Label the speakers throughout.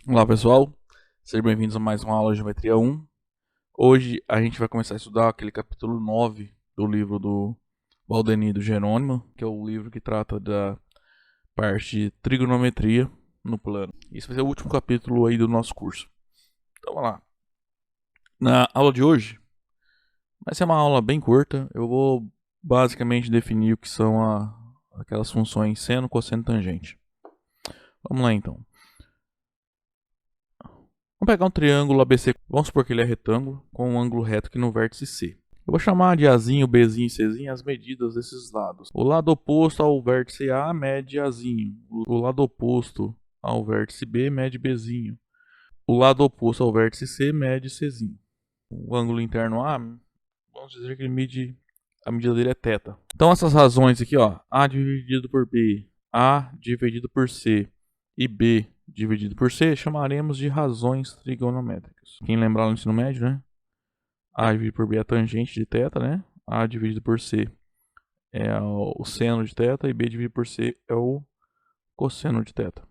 Speaker 1: Olá pessoal, sejam bem-vindos a mais uma aula de Geometria 1. Hoje a gente vai começar a estudar aquele capítulo 9 do livro do Valdemir do Jerônimo, que é o livro que trata da parte de trigonometria no plano. Esse vai ser o último capítulo aí do nosso curso. Então vamos lá. Na aula de hoje, vai ser uma aula bem curta, eu vou basicamente definir o que são aquelas funções seno, cosseno e tangente. Vamos lá então. Vamos pegar um triângulo ABC, vamos supor que ele é retângulo, com um ângulo reto aqui no vértice C. Eu vou chamar de Azinho, Bzinho e Czinho as medidas desses lados. O lado oposto ao vértice A mede Azinho. O lado oposto ao vértice B mede Bzinho. O lado oposto ao vértice C mede Czinho. O ângulo interno A, vamos dizer que ele mede, a medida dele é θ. Então essas razões aqui, ó, A dividido por B, A dividido por C e B dividido por C, chamaremos de razões trigonométricas. Quem lembrar no ensino médio, né? A dividido por B é a tangente de θ, né? A dividido por C é o seno de θ e B dividido por C é o cosseno de θ.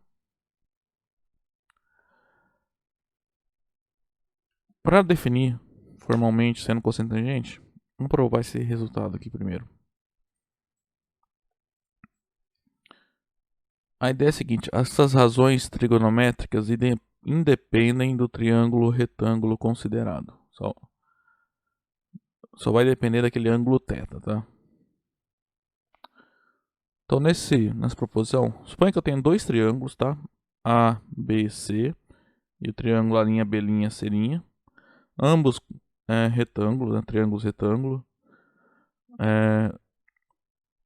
Speaker 1: Para definir formalmente seno, cosseno e tangente, vamos provar esse resultado aqui primeiro. A ideia é a seguinte: essas razões trigonométricas independem do triângulo retângulo considerado. Só vai depender daquele ângulo θ, tá? Então, nessa proposição, suponha que eu tenho dois triângulos, tá? A, B, C, e o triângulo A', B', C', ambos retângulos, né? Triângulos retângulo,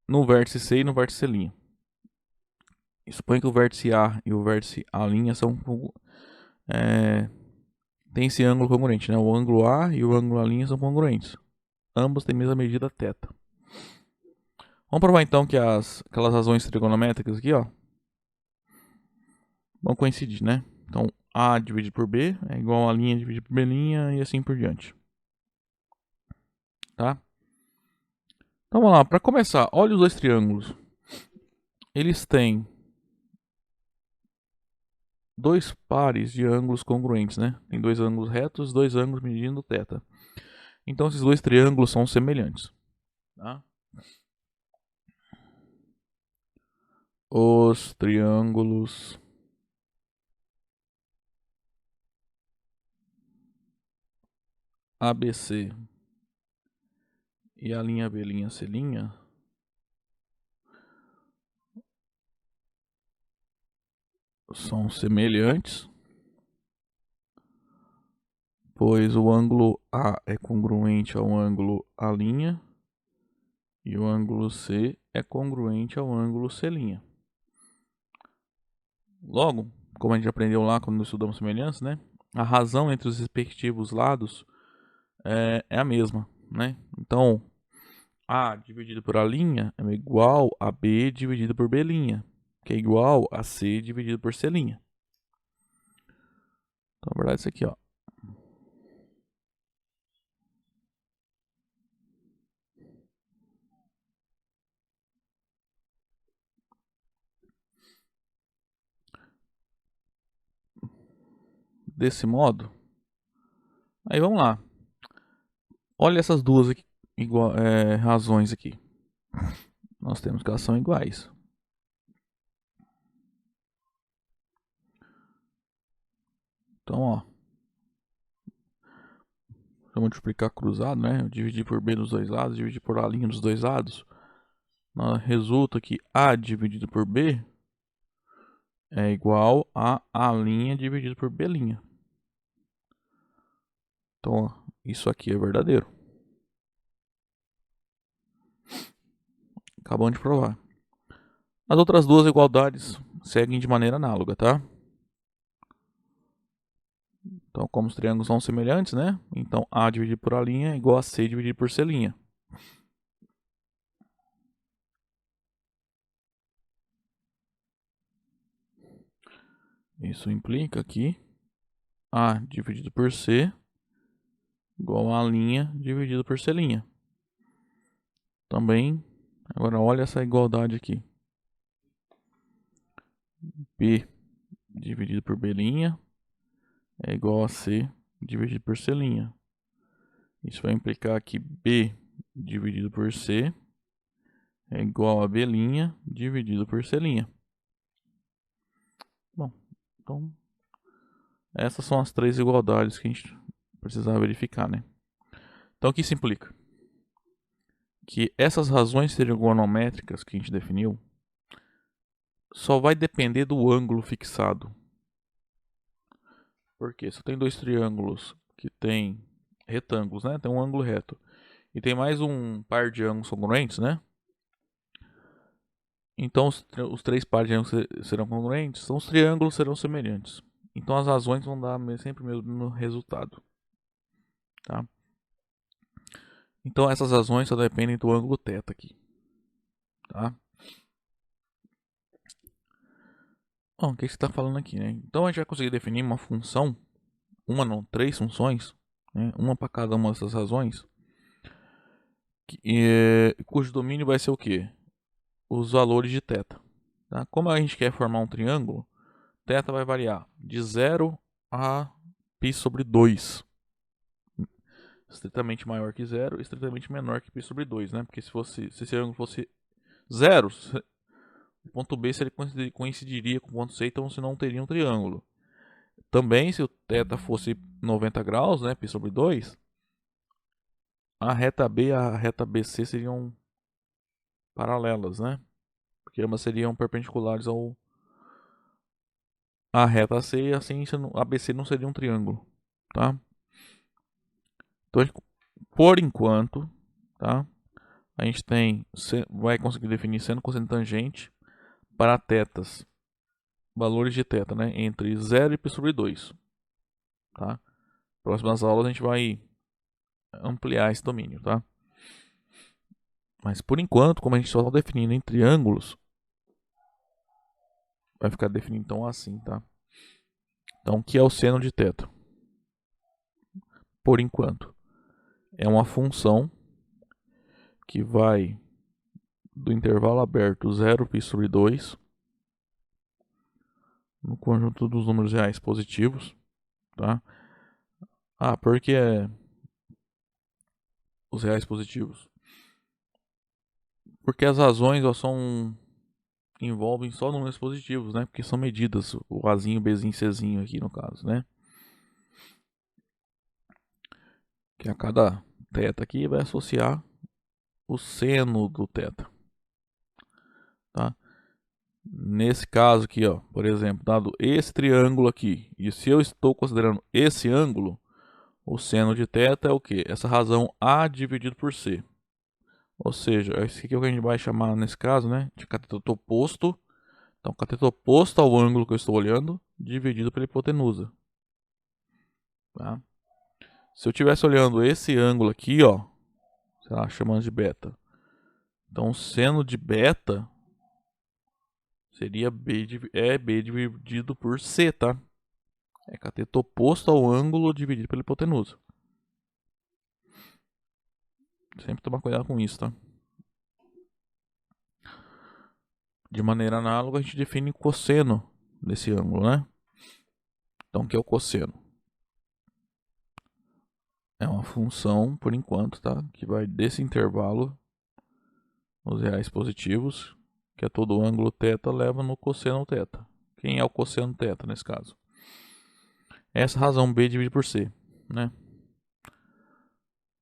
Speaker 1: no vértice C e no vértice C'. E suponha que o vértice A e o vértice A' são tem esse ângulo congruente, né? O ângulo A e o ângulo A' são congruentes. Ambos têm a mesma medida θ. Vamos provar então que aquelas razões trigonométricas aqui, ó, vão coincidir, né? Então, A dividido por B é igual a linha dividido por B' e assim por diante. Tá? Então vamos lá, para começar, olha os dois triângulos. Eles têm dois pares de ângulos congruentes, né? Tem dois ângulos retos, dois ângulos medindo θ. Então esses dois triângulos são semelhantes. Tá? Os triângulos ABC e a linha B', C' são semelhantes, pois o ângulo A é congruente ao ângulo A' e o ângulo C é congruente ao ângulo C'. Logo, como a gente aprendeu lá quando estudamos semelhanças, né? A razão entre os respectivos lados é a mesma, né? Então, A dividido por A' é igual a B dividido por B', que é igual a C dividido por C'. Então, na verdade, isso aqui, ó. Desse modo, aí vamos lá. Olha essas duas aqui, razões aqui. Nós temos que elas são iguais. Então, ó, vamos multiplicar cruzado, né? Dividir por B nos dois lados, dividir por A' nos dois lados. Resulta que A dividido por B é igual a A' dividido por B'. Então, ó, isso aqui é verdadeiro. Acabamos de provar. As outras duas igualdades seguem de maneira análoga, tá? Então, como os triângulos são semelhantes, né? Então, A dividido por A' é igual a C dividido por C'. Isso implica que A dividido por C igual a linha dividido por C'. Também, agora olha essa igualdade aqui. B dividido por B', é igual a C dividido por C'. Isso vai implicar que B dividido por C é igual a B' dividido por C'. Bom, então essas são as três igualdades que a gente precisava verificar, né? Então o que isso implica? Que essas razões trigonométricas que a gente definiu só vai depender do ângulo fixado. Porque se eu tenho dois triângulos que tem retângulos, né? Tem um ângulo reto e tem mais um par de ângulos congruentes, né? Então os três pares de ângulos serão congruentes, então os triângulos serão semelhantes. Então as razões vão dar sempre o mesmo resultado, tá? Então essas razões só dependem do ângulo θ aqui, tá? Bom, o que você está falando aqui, né? Então a gente vai conseguir definir uma função, uma não, três funções, né? Uma para cada uma dessas razões, cujo domínio vai ser o quê? Os valores de θ. Tá? Como a gente quer formar um triângulo, θ vai variar de 0 a π sobre 2. Estritamente maior que 0, estritamente menor que π sobre 2, né? Porque se esse ângulo fosse 0, o ponto B coincidiria com o ponto C, então você não teria um triângulo. Também, se o θ fosse 90 graus, né, π sobre 2, a reta B e a reta BC seriam paralelas, né? Porque ambas seriam perpendiculares à reta C, e assim a BC não seria um triângulo, tá? Então, por enquanto, tá? A gente vai conseguir definir seno, cosseno, tangente para tetas, valores de θ, né? Entre 0 e π sobre 2, tá? Próximas aulas a gente vai ampliar esse domínio, tá? Mas por enquanto, como a gente só está definindo em triângulos, vai ficar definido então assim, tá? Então, o que é o seno de θ? Por enquanto, é uma função que vai do intervalo aberto 0 π sobre 2 no conjunto dos números reais positivos, tá? Por que os reais positivos? Porque as razões envolvem só números positivos, né? Porque são medidas, o Azinho, Bzinho, Czinho aqui no caso, né? Que a cada θ aqui vai associar o seno do θ, tá? Nesse caso aqui, ó, por exemplo, dado esse triângulo aqui, e se eu estou considerando esse ângulo, o seno de θ é o que? Essa razão A dividido por C. Ou seja, esse aqui é o que a gente vai chamar nesse caso, né, de cateto oposto. Então, cateto oposto ao ângulo que eu estou olhando, dividido pela hipotenusa. Tá? Se eu estivesse olhando esse ângulo aqui, ó, sei lá, chamando de beta. Então, o seno de beta seria B dividido por C, tá? É cateto oposto ao ângulo dividido pela hipotenusa. Sempre tomar cuidado com isso, tá? De maneira análoga, a gente define o cosseno desse ângulo, né? Então, o que é o cosseno? É uma função, por enquanto, tá? Que vai desse intervalo, os reais positivos, que é todo o ângulo θ, leva no cosseno θ. Quem é o cosseno θ nesse caso? Essa razão B dividido por C, né?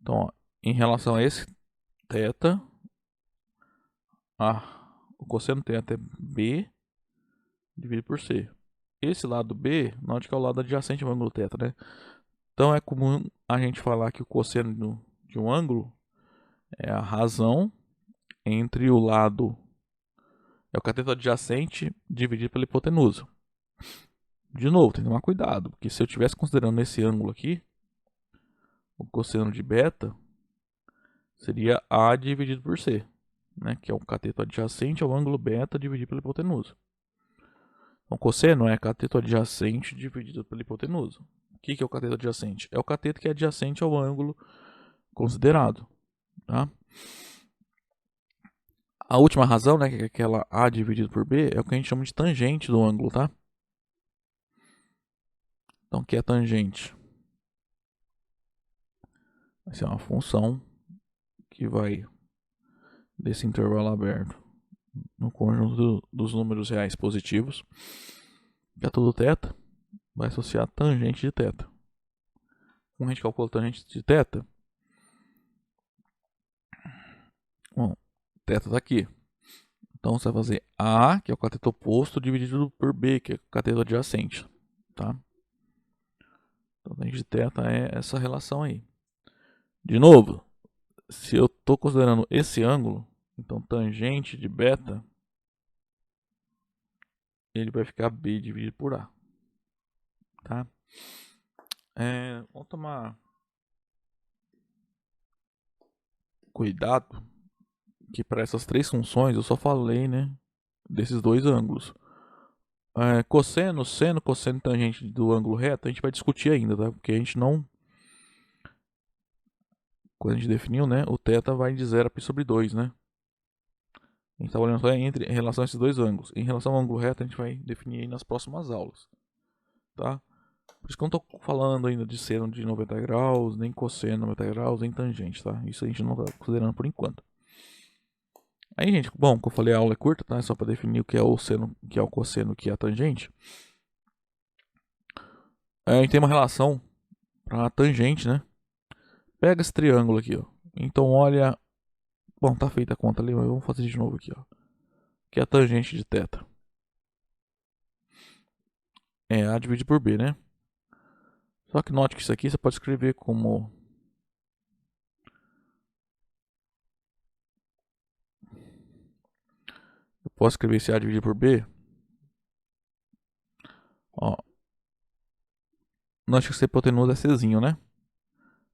Speaker 1: Então, ó, em relação a esse θ, o cosseno θ é B dividido por C. Esse lado B, note que é o lado adjacente ao ângulo θ, né? Então é comum a gente falar que o cosseno de um ângulo é a razão entre o lado, é o cateto adjacente dividido pela hipotenusa. De novo, tem que tomar cuidado, porque se eu estivesse considerando esse ângulo aqui, o cosseno de beta seria A dividido por C, né? Que é o cateto adjacente ao ângulo beta dividido pela hipotenusa. Então, cosseno é cateto adjacente dividido pela hipotenusa. O que é o cateto adjacente? É o cateto que é adjacente ao ângulo considerado, tá? A última razão, né, que é aquela A dividido por B, é o que a gente chama de tangente do ângulo, tá? Então, o que é tangente? Vai ser uma função que vai desse intervalo aberto no conjunto dos números reais positivos, que é tudo θ, vai associar a tangente de θ. Como a gente calcula a tangente de θ? Bom, θ está aqui. Então você vai fazer A, que é o cateto oposto, dividido por B, que é o cateto adjacente. Tá? Então a tangente de θ é essa relação aí. De novo, se eu estou considerando esse ângulo, então tangente de beta, ele vai ficar B dividido por A. Tá? Vamos tomar cuidado que para essas três funções eu só falei, né, desses dois ângulos. Cosseno, seno, cosseno e tangente do ângulo reto a gente vai discutir ainda, tá? Porque a gente não... Quando a gente definiu, né, o θ vai de 0 a π sobre 2, né? A gente está olhando só em relação a esses dois ângulos. Em relação ao ângulo reto a gente vai definir aí nas próximas aulas, tá? Por isso que eu não estou falando ainda de seno de 90 graus, nem cosseno de 90 graus, nem tangente, tá? Isso a gente não está considerando por enquanto. Aí, gente, bom, como eu falei, a aula é curta, tá? É só para definir o que é o seno, o que é o cosseno, o que é a tangente. A gente tem uma relação para a tangente, né? Pega esse triângulo aqui, ó. Então, olha... Bom, tá feita a conta ali, mas vamos fazer de novo aqui, ó. Que é a tangente de θ. É A dividido por B, né? Só que note que isso aqui você pode escrever como... Eu posso escrever esse A dividido por B. Ó. Note que essa hipotenusa é Czinho, né?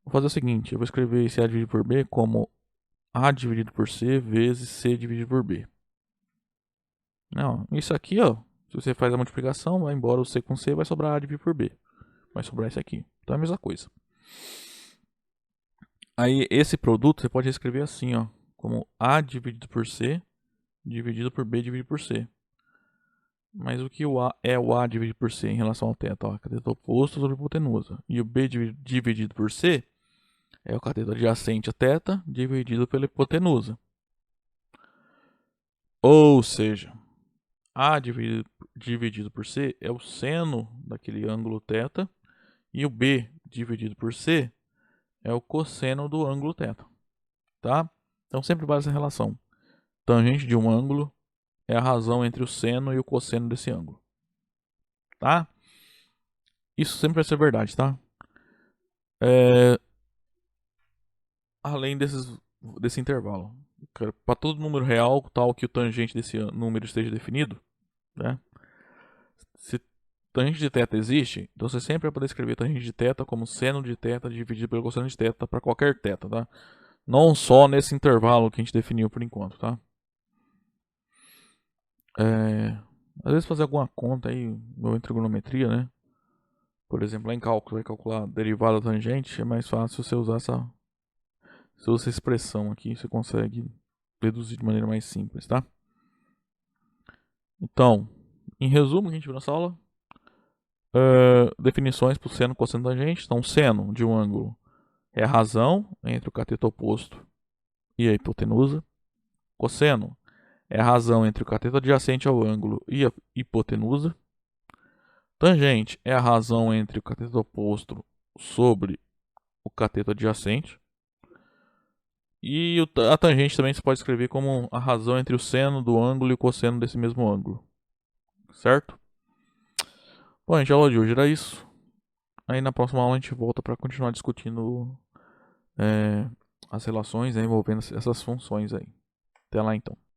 Speaker 1: Vou fazer o seguinte, eu vou escrever esse A dividido por B como A dividido por C vezes C dividido por B. Não, isso aqui, ó, se você faz a multiplicação, vai embora o C com C, vai sobrar A dividido por B. Vai sobrar esse aqui. Então é a mesma coisa. Aí esse produto você pode escrever assim, ó, como A dividido por C dividido por B dividido por C. Mas o que é o A dividido por C em relação ao θ? Ó, cateto oposto sobre hipotenusa. E o B dividido por C é o cateto adjacente a θ dividido pela hipotenusa. Ou seja, A dividido por C é o seno daquele ângulo θ e o B dividido por C é o cosseno do ângulo θ. Tá? Então sempre base essa relação. Tangente de um ângulo é a razão entre o seno e o cosseno desse ângulo. Tá? Isso sempre vai ser verdade, tá? Além desse intervalo. Para todo número real, tal que o tangente desse número esteja definido, né? Se tangente de θ existe, então você sempre vai poder escrever tangente de θ como seno de θ dividido pelo cosseno de θ para qualquer θ, tá? Não só nesse intervalo que a gente definiu por enquanto, tá? Às vezes fazer alguma conta aí, ou em trigonometria, né? Por exemplo, lá em cálculo, vai calcular a derivada da tangente, é mais fácil você usar essa expressão aqui, você consegue deduzir de maneira mais simples, tá? Então, em resumo, o que a gente viu nessa aula, definições para o seno, cosseno, tangente. Então, seno de um ângulo é a razão entre o cateto oposto e a hipotenusa. Cosseno é a razão entre o cateto adjacente ao ângulo e a hipotenusa. Tangente é a razão entre o cateto oposto sobre o cateto adjacente. E a tangente também se pode escrever como a razão entre o seno do ângulo e o cosseno desse mesmo ângulo. Certo? Bom, gente, a aula de hoje era isso. Aí na próxima aula a gente volta para continuar discutindo as relações, envolvendo essas funções aí. Até lá então.